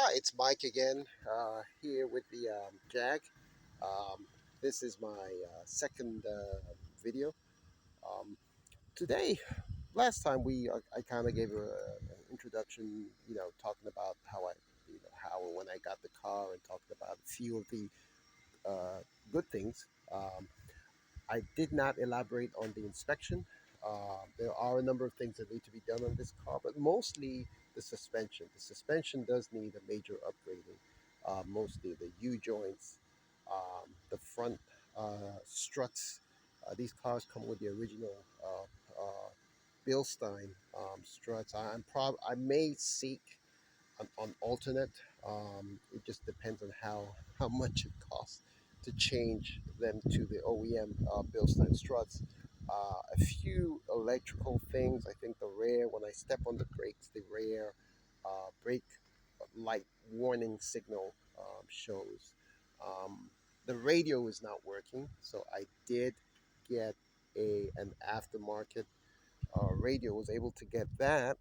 Hi, it's Mike again, here with the Jag. Um, this is my second video. Um, Today, last time I kind of gave an introduction, talking about how and when I got the car and talking about a few of the uh, good things. I did not elaborate on the inspection. There are a number of things that need to be done on this car, but mostly the suspension. The suspension does need a major upgrading. Mostly the U joints, the front struts. These cars come with the original Bilstein struts. I may seek on alternate. It just depends on how much it costs to change them to the OEM Bilstein struts. A few electrical things. I think the rear, when I step on the brakes, the rear brake light warning signal shows. Um, the radio is not working, so I did get an aftermarket radio. Was able to get that.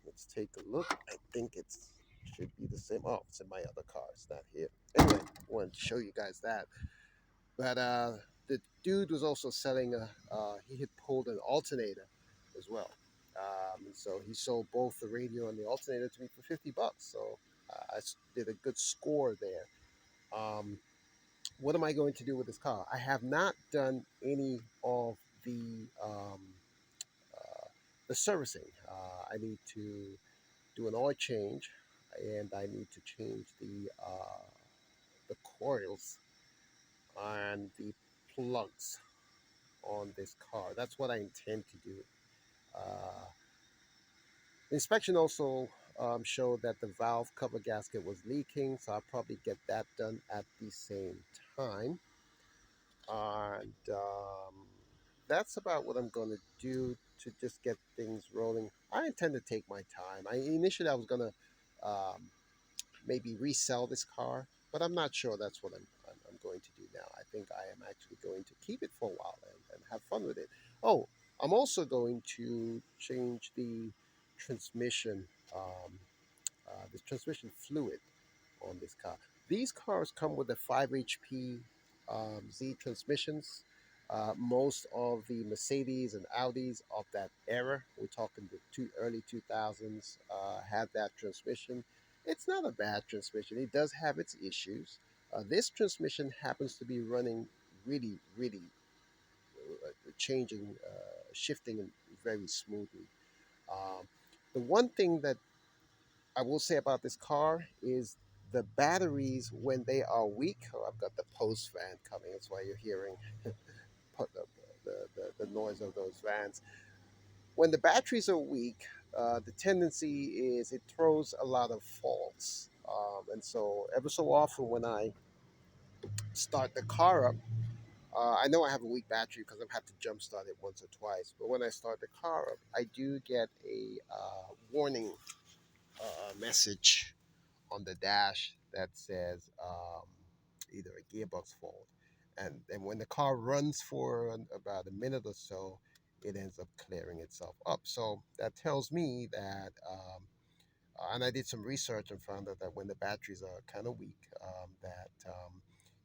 Let's take a look. I think it's should be the same. Oh, it's in my other car. It's not here. Anyway, I wanted to show you guys that. But the dude was also selling he had pulled an alternator as well. And so he sold both the radio and the alternator to me for $50. So did a good score there. Um, what am I going to do with this car? I have not done any of uh, the servicing. I need to do an oil change, and I need to change the coils and the plugs on this car. That's what I intend to do. Uh, the inspection also showed that the valve cover gasket was leaking, so I'll probably get that done at the same time. And that's about what I'm going to do to just get things rolling. I intend to take my time. I was going to maybe resell this car, but I'm not sure that's what I'm going to do now. I think I am actually going to keep it for a while and have fun with it. Oh, I'm also going to change transmission, um, the transmission fluid on this car. These cars come with the 5 HP Z transmissions. Most of the Mercedes and Audis of that era, we're talking the early 2000s, had that transmission. It's not a bad transmission. It does have its issues. This transmission happens to be running really shifting very smoothly. Um, the one thing that I will say about this car is the batteries when they are weak. Oh, I've got the post fan coming. That's why you're hearing the noise of those vans. When the batteries are weak, the tendency is it throws a lot of faults. And so, ever so often, when I start the car up, I know I have a weak battery because I've had to jump start it once or twice. But when I start the car up, I do get a warning message on the dash that says either a gearbox fault. And when the car runs for about a minute or so, it ends up clearing itself up. So that tells me that, and I did some research and found out that when the batteries are kind of weak, that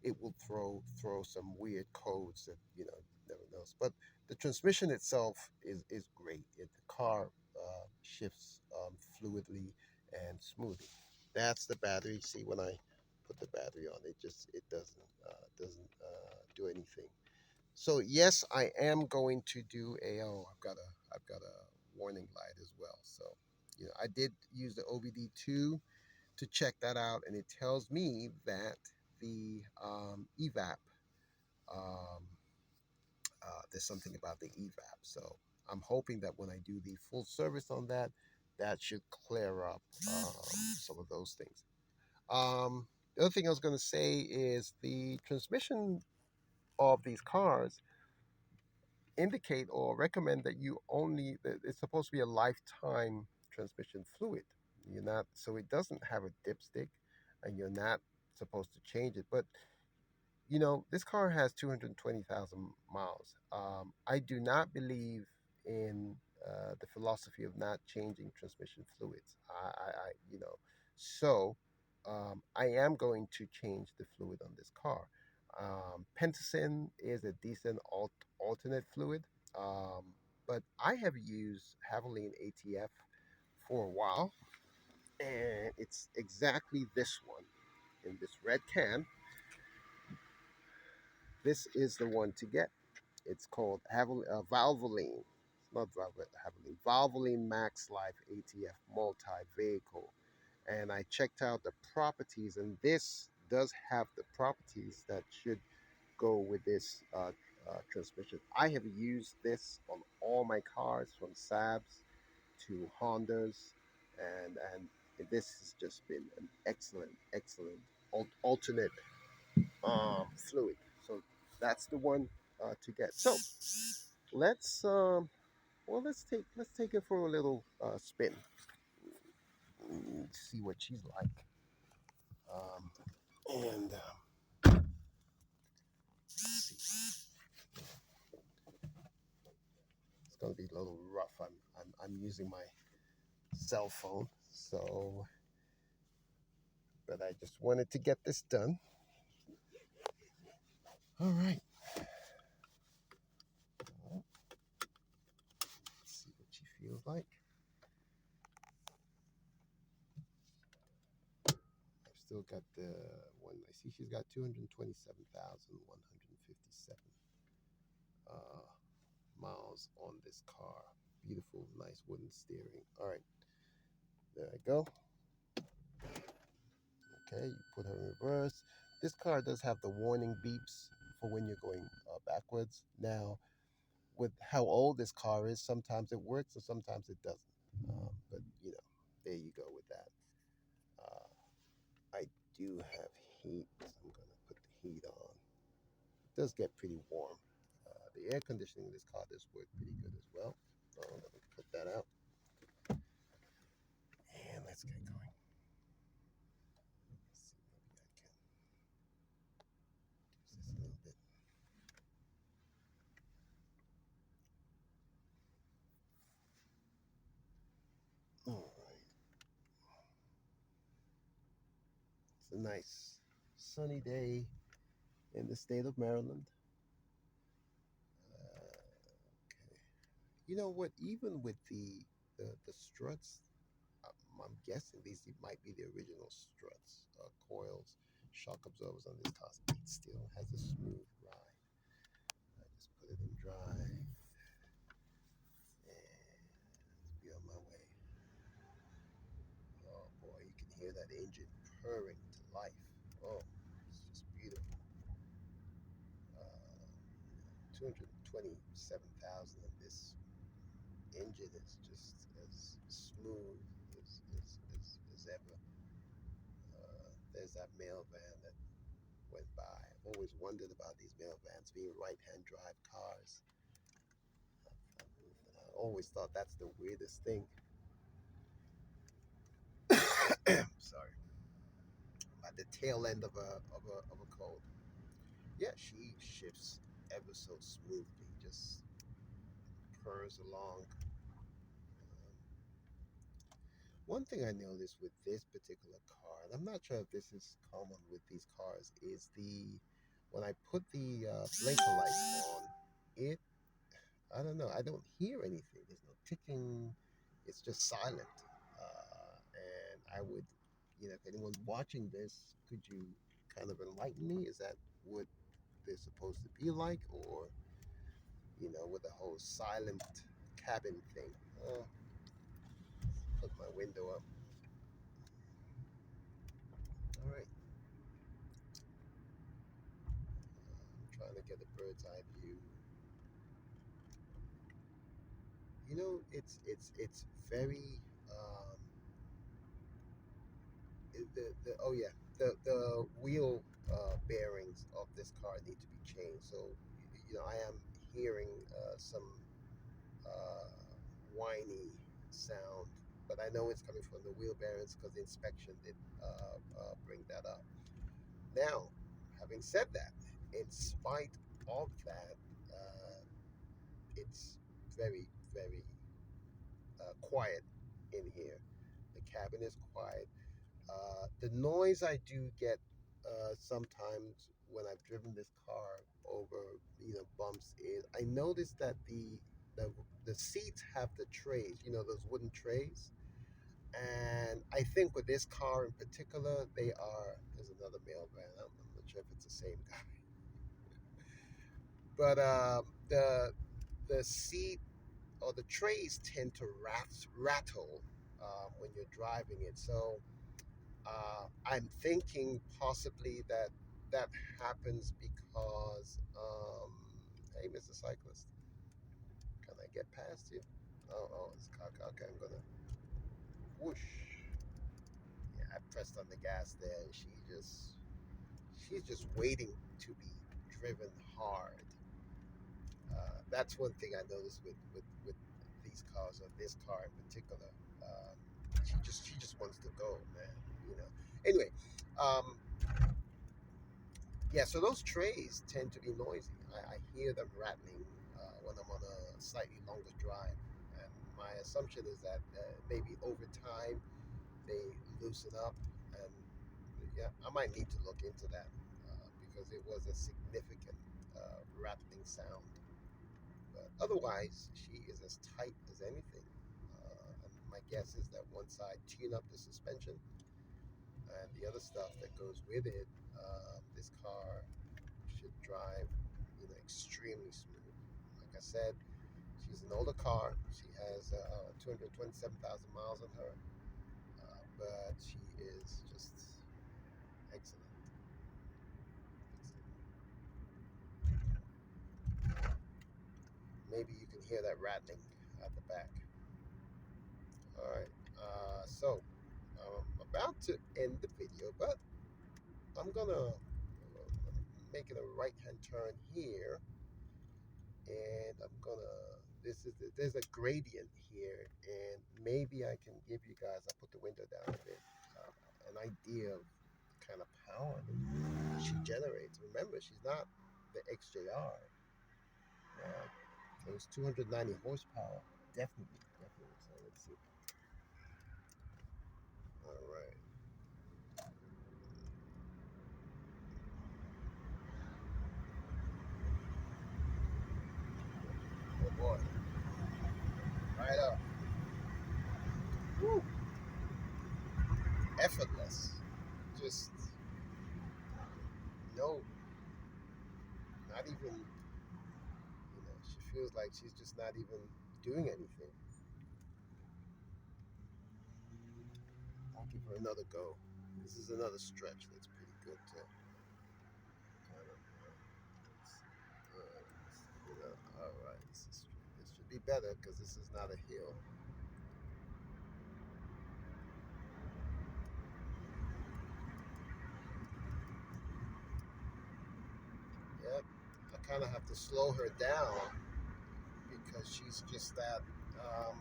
it will throw some weird codes that never knows. But the transmission itself is great. The car shifts fluidly and smoothly. That's the battery. See, when I put the battery on, it doesn't do anything. So yes, I am going to do a. Oh, I've got a warning light as well. So I did use the OBD2 to check that out, and it tells me that the evap. Um, there's something about the evap. So I'm hoping that when I do the full service on that, that should clear up some of those things. The other thing I was going to say is the transmission of these cars indicate or recommend that that it's supposed to be a lifetime transmission fluid. You're not so it doesn't have a dipstick, and you're not supposed to change it. But this car has 220,000 miles. I do not believe in the philosophy of not changing transmission fluids. I So I am going to change the fluid on this car. Pentacin is a decent alternate fluid, um, but I have used Havoline ATF for a while, and it's exactly this one in this red can. This is the one to get. It's called Valvoline. It's not Havoline. Valvoline Max Life ATF Multi Vehicle. And I checked out the properties, and this does have the properties that should go with this transmission. I have used this on all my cars, from Saabs to Hondas, and this has just been an excellent alternate fluid. So that's the one to get. So let's let's take it for a little spin. See what she's like. Um, and it's gonna be a little rough. I'm using my cell phone, so but I just wanted to get this done. All right. Well, let's see what she feels like. I've still got the one. I see she's got 227,157 uh, miles on this car. Beautiful, nice wooden steering. All right, there I go. Okay, you put her in reverse. This car does have the warning beeps for when you're going backwards. Now, with how old this car is, sometimes it works and sometimes it doesn't. But you know, there you go with that. Uh, I do have heat, so I'm gonna put the heat on. It does get pretty warm. The air conditioning in this car does work pretty good as well. So I'm gonna put that out, and let's get going. Let's see, maybe I can use this a little bit. All right, it's a nice sunny day in the state of Maryland. Okay. You know what? Even with the struts, I'm guessing these might be the original struts, coils, shock absorbers on this car. It still has a smooth ride. I just put it in dry and be on my way. Oh boy, you can hear that engine purring to life. Oh, it's just beautiful. 227,000 of this engine is just as smooth as ever. There's that mail van that went by. I've always wondered about these mail vans being right-hand drive cars. I always thought that's the weirdest thing. Sorry, at the tail end of a cold. Yeah, she shifts ever so smoothly, just purrs along. One thing I noticed with this particular car, and I'm not sure if this is common with these cars, is the when I put the blinker lights on, it I don't know, I don't hear anything. There's no ticking. It's just silent. And I would, if anyone's watching this, could you kind of enlighten me? Is that what they're supposed to be like, or with the whole silent cabin thing? Uh, put my window up. All right. I'm trying to get a bird's eye view. It's very the oh yeah, the wheel bearings of this car need to be changed. So I am hearing some uh, whiny sound, but I know it's coming from the wheel bearings because the inspection did bring that up. Now, having said that, in spite of that, it's very quiet in here. The cabin is quiet. The noise I do get sometimes when I've driven this car over bumps is I notice that the the seats have the trays, those wooden trays. And I think with this car in particular, they are. There's another male van. I'm not sure if it's the same guy, but the seat or the trays tend to rattle when you're driving it. So I'm thinking possibly that happens because, hey, Mr. Cyclist, can I get past you? Oh, it's car. Okay, I'm gonna whoosh. Yeah, I pressed on the gas there, and she's just waiting to be driven hard. That's one thing I noticed with these cars, or this car in particular. Um, she just wants to go, man. You know. Anyway, um, yeah. So those trays tend to be noisy. I hear them rattling when I'm on a slightly longer drive, and my assumption is that maybe over time they loosen up, and yeah, I might need to look into that because it was a significant rattling sound. But otherwise, she is as tight as anything. And my guess is that once I tune up the suspension and the other stuff that goes with it, this car should drive, extremely smooth. Like I said, she's an older car. She has 227,000 miles on her, but she is just excellent. Maybe you can hear that rattling at the back. All right. So I'm about to end the video, but I'm gonna make it a right hand turn here, and I'm gonna. There's a gradient here, and maybe I can give you guys. I'll put the window down a bit. An idea of the kind of power that she generates. Remember, she's not the XJR. It was 290 horsepower. Definitely, definitely. So let's see. All right. Oh boy. Right up. Woo. Effortless. Just no, not even, she feels like she's just not even doing anything. I'll give her another go. This is another stretch that's pretty good to kind of, all right, this should be better because this is not a hill. Yep, I kind of have to slow her down because um,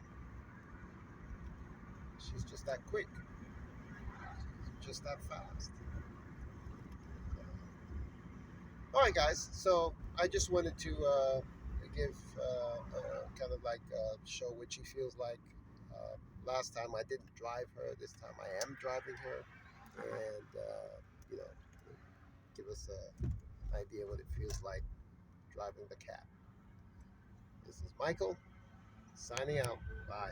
she's just that quick, she's just that fast. All right, guys. So I just wanted to give kind of like show what she feels like. Last time I didn't drive her. This time I am driving her, and you know, give us an idea what it feels like driving the cat. This is Michael signing out. Bye.